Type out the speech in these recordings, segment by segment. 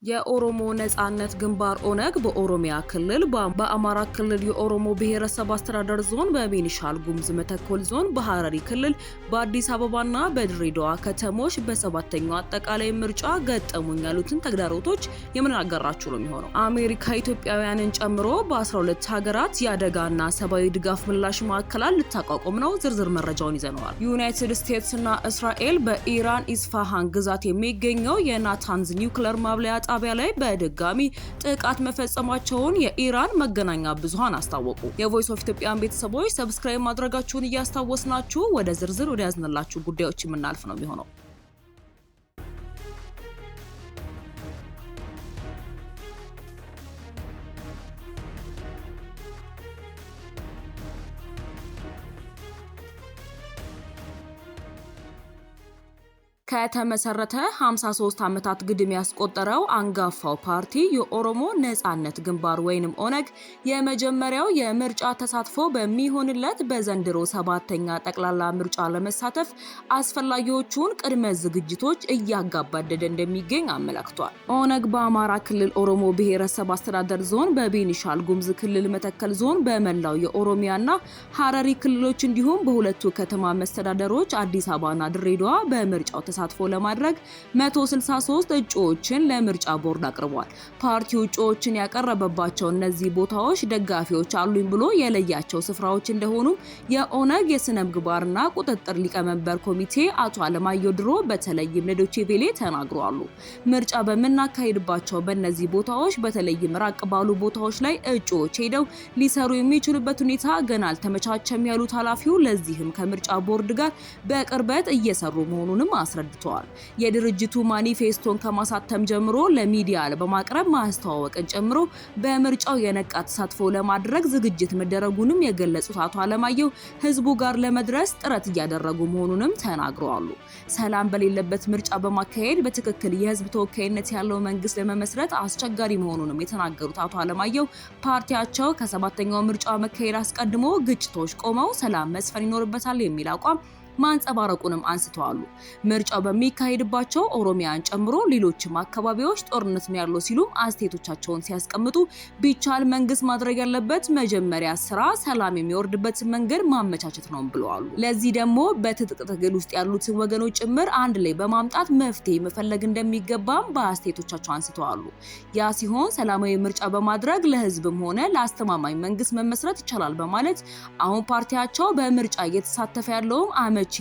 የኦሮሞ ነጻነት ግንባር ኦነግ በኦሮሚያ ክልል በአማራ ክልል የኦሮሞ ብሔረሰብ አስተዳደር ዞን በቤኒሻል ጉሙዝ መተከል ዞን በሐረሪ ክልል በአዲስ አበባና በድሬዳዋ ከተሞች በሰባተኛው አጠቃላይ ምርጫ ገጠሙኝ ያሉትን ተግዳሮቶች የምናገራችሁ ነው የሚሆነው። አሜሪካ ኢትዮጵያውያንን ጨምሮ በ12 ሀገራት የአደጋና ሰብአዊ ድጋፍ ምላሽ ማዕከላት ልታቋቁም ነው። ዝርዝር መረጃውን ይዘነዋል። ዩናይትድ ስቴትስና እስራኤል በኢራን ኢስፋሃን ግዛት የሚገኘው የናታንዝ ኒውክሌር ማብለያ ጣቢያ ላይ በድጋሚ ጥቃት መፈጸማቸውን የኢራን መገናኛ ብዙሃን አስታወቁ። የቮይስ ኦፍ ኢትዮጵያን ቤተሰቦች ሰብስክራይብ ማድረጋችሁን እያስታወስናችሁ ወደ ዝርዝር ወደ ያዝንላችሁ ጉዳዮች የምናልፍ ነው የሚሆነው። ከተመሰረተ 53 ዓመታት ግድም ያስቆጠረው አንጋፋው ፓርቲ የኦሮሞ ነጻነት ግንባር ወይንም ኦነግ የመጀመሪያው የምርጫ ተሳትፎ በሚሆንለት በዘንድሮ ሰባተኛ ጠቅላላ ምርጫ ለመሳተፍ አስፈላጊዎቹን ቅድመ ዝግጅቶች እያጋባደደ እንደሚገኝ አመላክቷል። ኦነግ በአማራ ክልል ኦሮሞ ብሔረሰብ አስተዳደር ዞን፣ በቤኒሻል ጉሙዝ ክልል መተከል ዞን፣ በመላው የኦሮሚያና ሐረሪ ክልሎች እንዲሁም በሁለቱ ከተማ መስተዳደሮች አዲስ አበባና ድሬዳዋ በምርጫው ተሳትፎ ለማድረግ 163 እጩዎችን ለምርጫ ቦርድ አቅርቧል። ፓርቲው እጩዎችን ያቀረበባቸው እነዚህ ቦታዎች ደጋፊዎች አሉኝ ብሎ የለያቸው ስፍራዎች እንደሆኑ የኦነግ የስነ ምግባርና ቁጥጥር ሊቀመንበር ኮሚቴ አቶ አለማየሁ ድሮ በተለይም ለዶቼ ቬሌ ተናግረዋል። ምርጫ በመናካሄድባቸው በእነዚህ ቦታዎች በተለይም ራቅ ባሉ ቦታዎች ላይ እጩዎች ሄደው ሊሰሩ የሚችሉበት ሁኔታ ገና አልተመቻቸም ያሉት ኃላፊው ለዚህም ከምርጫ ቦርድ ጋር በቅርበት እየሰሩ መሆኑንም አስረድተዋል። የድርጅቱ ማኒፌስቶን ከማሳተም ጀምሮ ለሚዲያ በማቅረብ ማስተዋወቅን ጨምሮ በምርጫው የነቃ ተሳትፎ ለማድረግ ዝግጅት መደረጉንም የገለጹት አቶ አለማየሁ ህዝቡ ጋር ለመድረስ ጥረት እያደረጉ መሆኑንም ተናግረዋል። ሰላም በሌለበት ምርጫ በማካሄድ በትክክል የህዝብ ተወካይነት ያለው መንግስት ለመመስረት አስቸጋሪ መሆኑንም የተናገሩት አቶ አለማየሁ ፓርቲያቸው ከሰባተኛው ምርጫ መካሄድ አስቀድሞ ግጭቶች ቆመው ሰላም መስፈን ይኖርበታል የሚል አቋም ማንጸባረቁንም አንስተዋል። ምርጫው በሚካሄድባቸው ኦሮሚያን ጨምሮ ሌሎችም አካባቢዎች ጦርነት ነው ያለው ሲሉ አስተያየቶቻቸውን ሲያስቀምጡ ቢቻል መንግስት ማድረግ ያለበት መጀመሪያ ስራ ሰላም የሚወርድበት መንገድ ማመቻቸት ነው ብለዋል። ለዚህ ደግሞ በትጥቅ ትግል ውስጥ ያሉትን ወገኖች ጭምር አንድ ላይ በማምጣት መፍትሄ መፈለግ እንደሚገባም በአስተያየቶቻቸው አንስተዋል። ያ ሲሆን ሰላማዊ ምርጫ በማድረግ ለህዝብም ሆነ ለአስተማማኝ መንግስት መመስረት ይቻላል በማለት አሁን ፓርቲያቸው በምርጫ እየተሳተፈ ያለው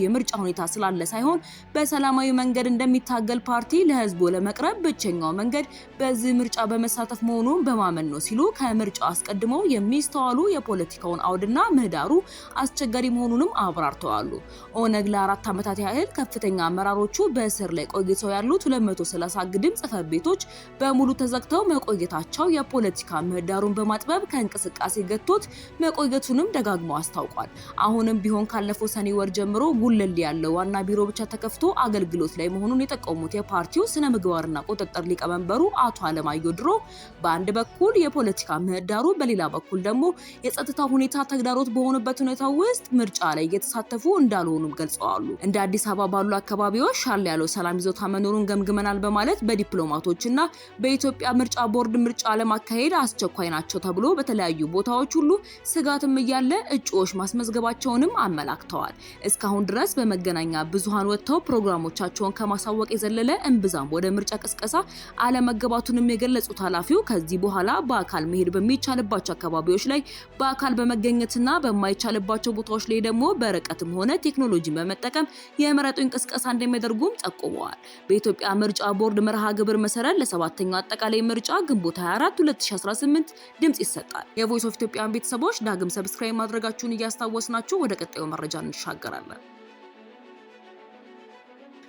የምርጫ ሁኔታ ስላለ ሳይሆን በሰላማዊ መንገድ እንደሚታገል ፓርቲ ለህዝቡ ለመቅረብ ብቸኛው መንገድ በዚህ ምርጫ በመሳተፍ መሆኑን በማመን ነው ሲሉ ከምርጫው አስቀድሞ የሚስተዋሉ የፖለቲካውን አውድና ምህዳሩ አስቸጋሪ መሆኑንም አብራርተዋል። ኦነግ ለ4 ዓመታት ያህል ከፍተኛ አመራሮቹ በእስር ላይ ቆይተው ያሉት 230 ግድም ጽሕፈት ቤቶች በሙሉ ተዘግተው መቆየታቸው የፖለቲካ ምህዳሩን በማጥበብ ከእንቅስቃሴ ገጥቶት መቆየቱንም ደጋግመው አስታውቋል። አሁንም ቢሆን ካለፈው ሰኔ ወር ጀምሮ ጉለሌ ያለው ዋና ቢሮ ብቻ ተከፍቶ አገልግሎት ላይ መሆኑን የጠቆሙት የፓርቲው ስነ ምግባርና ቁጥጥር ሊቀመንበሩ አቶ አለማየሁ ድሮ በአንድ በኩል የፖለቲካ ምህዳሩ በሌላ በኩል ደግሞ የጸጥታ ሁኔታ ተግዳሮት በሆነበት ሁኔታ ውስጥ ምርጫ ላይ እየተሳተፉ እንዳልሆኑም ገልጸዋል። እንደ አዲስ አበባ ባሉ አካባቢዎች ሻል ያለው ሰላም ይዞታ መኖሩን ገምግመናል በማለት በዲፕሎማቶችና በኢትዮጵያ ምርጫ ቦርድ ምርጫ ለማካሄድ አስቸኳይ ናቸው ተብሎ በተለያዩ ቦታዎች ሁሉ ስጋትም እያለ እጩዎች ማስመዝገባቸውንም አመላክተዋል። እስካሁን ድረስ በመገናኛ ብዙሃን ወጥተው ፕሮግራሞቻቸውን ከማሳወቅ የዘለለ እንብዛም ወደ ምርጫ ቅስቀሳ አለመገባቱንም የገለጹት ኃላፊው ከዚህ በኋላ በአካል መሄድ በሚቻልባቸው አካባቢዎች ላይ በአካል በመገኘትና በማይቻልባቸው ቦታዎች ላይ ደግሞ በርቀትም ሆነ ቴክኖሎጂን በመጠቀም የምረጡኝ ቅስቀሳ እንደሚያደርጉም ጠቁመዋል። በኢትዮጵያ ምርጫ ቦርድ መርሃ ግብር መሰረት ለሰባተኛው አጠቃላይ ምርጫ ግንቦት 24 2018 ድምጽ ይሰጣል። የቮይስ ኦፍ ኢትዮጵያን ቤተሰቦች ዳግም ሰብስክራይብ ማድረጋችሁን እያስታወስናችሁ ወደ ቀጣዩ መረጃ እንሻገራለን።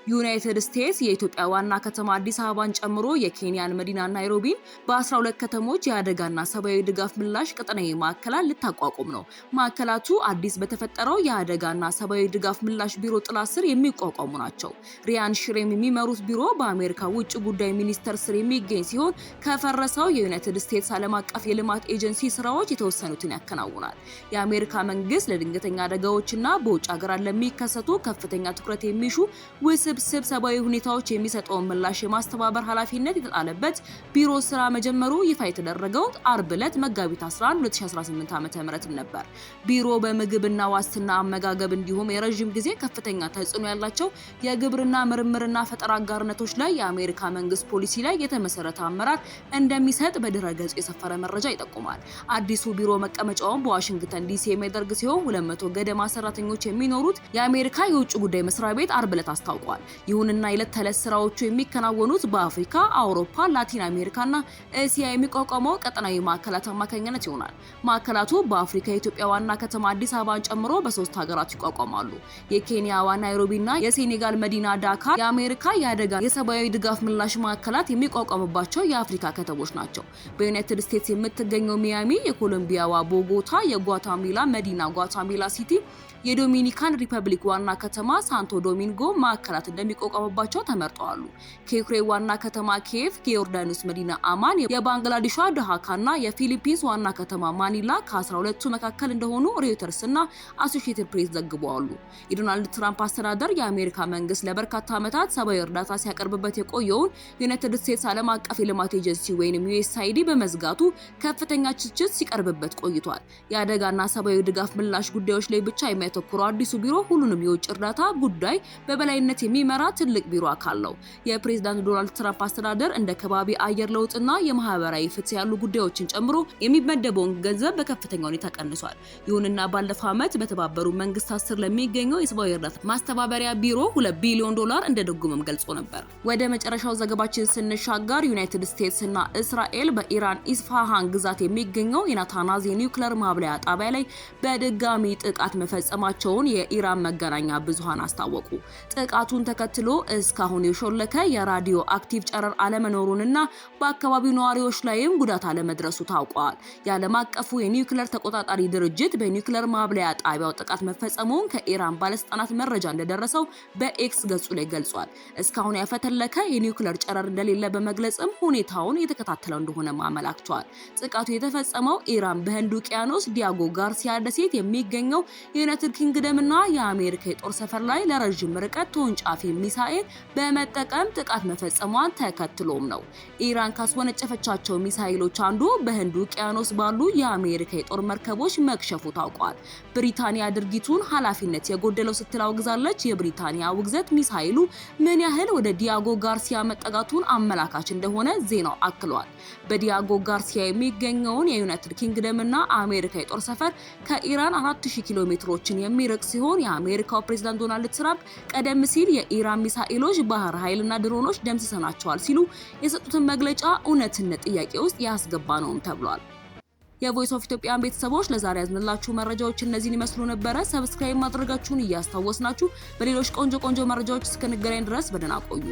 ዩናይትድ ስቴትስ የኢትዮጵያ ዋና ከተማ አዲስ አበባን ጨምሮ የኬንያን መዲና ናይሮቢን በ12 ከተሞች የአደጋና ሰብአዊ ድጋፍ ምላሽ ቀጠናዊ ማዕከላት ልታቋቁም ነው። ማዕከላቱ አዲስ በተፈጠረው የአደጋና ሰብአዊ ድጋፍ ምላሽ ቢሮ ጥላ ስር የሚቋቋሙ ናቸው። ሪያን ሽሬም የሚመሩት ቢሮ በአሜሪካ ውጭ ጉዳይ ሚኒስቴር ስር የሚገኝ ሲሆን ከፈረሰው የዩናይትድ ስቴትስ ዓለም አቀፍ የልማት ኤጀንሲ ስራዎች የተወሰኑትን ያከናውናል። የአሜሪካ መንግስት ለድንገተኛ አደጋዎችና በውጭ ሀገራት ለሚከሰቱ ከፍተኛ ትኩረት የሚሹ ውስብስብ ውስብስብ ሰብአዊ ሁኔታዎች የሚሰጠውን ምላሽ የማስተባበር ኃላፊነት የተጣለበት ቢሮ ስራ መጀመሩ ይፋ የተደረገው አርብ ዕለት መጋቢት 11 2018 ዓ.ም ነበር። ቢሮ በምግብና ዋስትና አመጋገብ እንዲሁም የረጅም ጊዜ ከፍተኛ ተጽዕኖ ያላቸው የግብርና ምርምርና ፈጠራ አጋርነቶች ላይ የአሜሪካ መንግስት ፖሊሲ ላይ የተመሰረተ አመራር እንደሚሰጥ በድረ-ገጹ የሰፈረ መረጃ ይጠቁማል። አዲሱ ቢሮ መቀመጫውን በዋሽንግተን ዲሲ የሚያደርግ ሲሆን 200 ገደማ ሰራተኞች የሚኖሩት የአሜሪካ የውጭ ጉዳይ መስሪያ ቤት አርብ ዕለት አስታውቋል። ይሁንና የዕለት ተዕለት ስራዎቹ የሚከናወኑት በአፍሪካ፣ አውሮፓ፣ ላቲን አሜሪካና እስያ የሚቋቋመው ቀጠናዊ ማዕከላት አማካኝነት ይሆናል። ማዕከላቱ በአፍሪካ የኢትዮጵያ ዋና ከተማ አዲስ አበባን ጨምሮ በ3 ሀገራት ይቋቋማሉ። የኬንያዋ ናይሮቢና የሴኔጋል መዲና ዳካር የአሜሪካ የአደጋ የሰብአዊ ድጋፍ ምላሽ ማዕከላት የሚቋቋሙባቸው የአፍሪካ ከተሞች ናቸው። በዩናይትድ ስቴትስ የምትገኘው ሚያሚ፣ የኮሎምቢያዋ ቦጎታ፣ የጓታሚላ መዲና ጓታሚላ ሲቲ፣ የዶሚኒካን ሪፐብሊክ ዋና ከተማ ሳንቶ ዶሚንጎ ማዕከላት እንደሚቋቋሙባቸው ተመርጠዋል። ከዩክሬን ዋና ከተማ ኪየቭ፣ የዮርዳኖስ መዲና አማን፣ የባንግላዴሿ ዳካና የፊሊፒንስ ዋና ከተማ ማኒላ ከ12ቱ መካከል እንደሆኑ ሮይተርስ እና አሶሺየትድ ፕሬስ ዘግበዋል። የዶናልድ ትራምፕ አስተዳደር የአሜሪካ መንግስት ለበርካታ ዓመታት ሰብአዊ እርዳታ ሲያቀርብበት የቆየውን ዩናይትድ ስቴትስ ዓለም አቀፍ የልማት ኤጀንሲ ወይም USAID በመዝጋቱ ከፍተኛ ትችት ሲቀርብበት ቆይቷል። የአደጋና ሰብአዊ ድጋፍ ምላሽ ጉዳዮች ላይ ብቻ የሚያተኩረው አዲሱ ቢሮ ሁሉንም የውጭ እርዳታ ጉዳይ በበላይነት የሚመራ ትልቅ ቢሮ አካል ነው። የፕሬዝዳንት ዶናልድ ትራምፕ አስተዳደር እንደ ከባቢ አየር ለውጥና የማህበራዊ ፍትህ ያሉ ጉዳዮችን ጨምሮ የሚመደበውን ገንዘብ በከፍተኛ ሁኔታ ቀንሷል። ይሁንና ባለፈው ዓመት በተባበሩ መንግስታት ስር ለሚገኘው የሰብአዊ እርዳታ ማስተባበሪያ ቢሮ $2 ቢሊዮን እንደደጎመም ገልጾ ነበር። ወደ መጨረሻው ዘገባችን ስንሻገር ዩናይትድ ስቴትስ እና እስራኤል በኢራን ኢስፋሃን ግዛት የሚገኘው የናታንዝ የኒውክሌር ማብለያ ጣቢያ ላይ በድጋሚ ጥቃት መፈጸማቸውን የኢራን መገናኛ ብዙሃን አስታወቁ። ጥቃቱን ተከትሎ እስካሁን የሾለከ የራዲዮ አክቲቭ ጨረር አለመኖሩንና በአካባቢው ነዋሪዎች ላይም ጉዳት አለመድረሱ ታውቋል። የዓለም አቀፉ የኒውክሌር ተቆጣጣሪ ድርጅት በኒውክሌር ማብለያ ጣቢያው ጥቃት መፈጸሙን ከኢራን ባለስልጣናት መረጃ እንደደረሰው በኤክስ ገጹ ላይ ገልጿል። እስካሁን ያፈተለከ የኒውክሌር ጨረር እንደሌለ በመግለጽም ሁኔታውን የተከታተለው እንደሆነ አመላክቷል። ጥቃቱ የተፈጸመው ኢራን በህንድ ውቅያኖስ ዲያጎ ጋርሲያ ደሴት የሚገኘው የዩናይትድ ኪንግደም እና የአሜሪካ የጦር ሰፈር ላይ ለረጅም ርቀት ተወንጫፊ ሚሳኤል በመጠቀም ጥቃት መፈጸሟን ተከትሎም ነው። ኢራን ካስወነጨፈቻቸው ሚሳኤሎች አንዱ በህንድ ውቅያኖስ ባሉ የአሜሪካ የጦር መርከቦች መክሸፉ ታውቋል። ብሪታንያ ድርጊቱን ኃላፊነት የጎደለው ስትል አውግዛለች። የብሪታንያ ውግዘት ሚሳኤሉ ምን ያህል ወደ ዲያጎ ጋርሲያ መጠጋቱን አመላካች እንደሆነ ዜናው አክሏል። በዲያጎ ጋርሲያ የሚገኘውን የዩናይትድ ኪንግደም እና አሜሪካ የጦር ሰፈር ከኢራን 4000 ኪሎ ሜትሮችን የሚርቅ ሲሆን የአሜሪካው ፕሬዝዳንት ዶናልድ ትራምፕ ቀደም ሲል የኢራን ሚሳኤሎች ባህር ኃይልና ድሮኖች ደምስሰናቸዋል ሲሉ የሰጡትን መግለጫ እውነትነት ጥያቄ ውስጥ ያስገባ ነውም ተብሏል። የቮይስ ኦፍ ኢትዮጵያን ቤተሰቦች ለዛሬ ያዝንላችሁ መረጃዎች እነዚህን ይመስሉ ነበረ። ሰብስክራይብ ማድረጋችሁን እያስታወስናችሁ በሌሎች ቆንጆ መረጃዎች እስክንገናኝ ድረስ በደህና ቆዩ።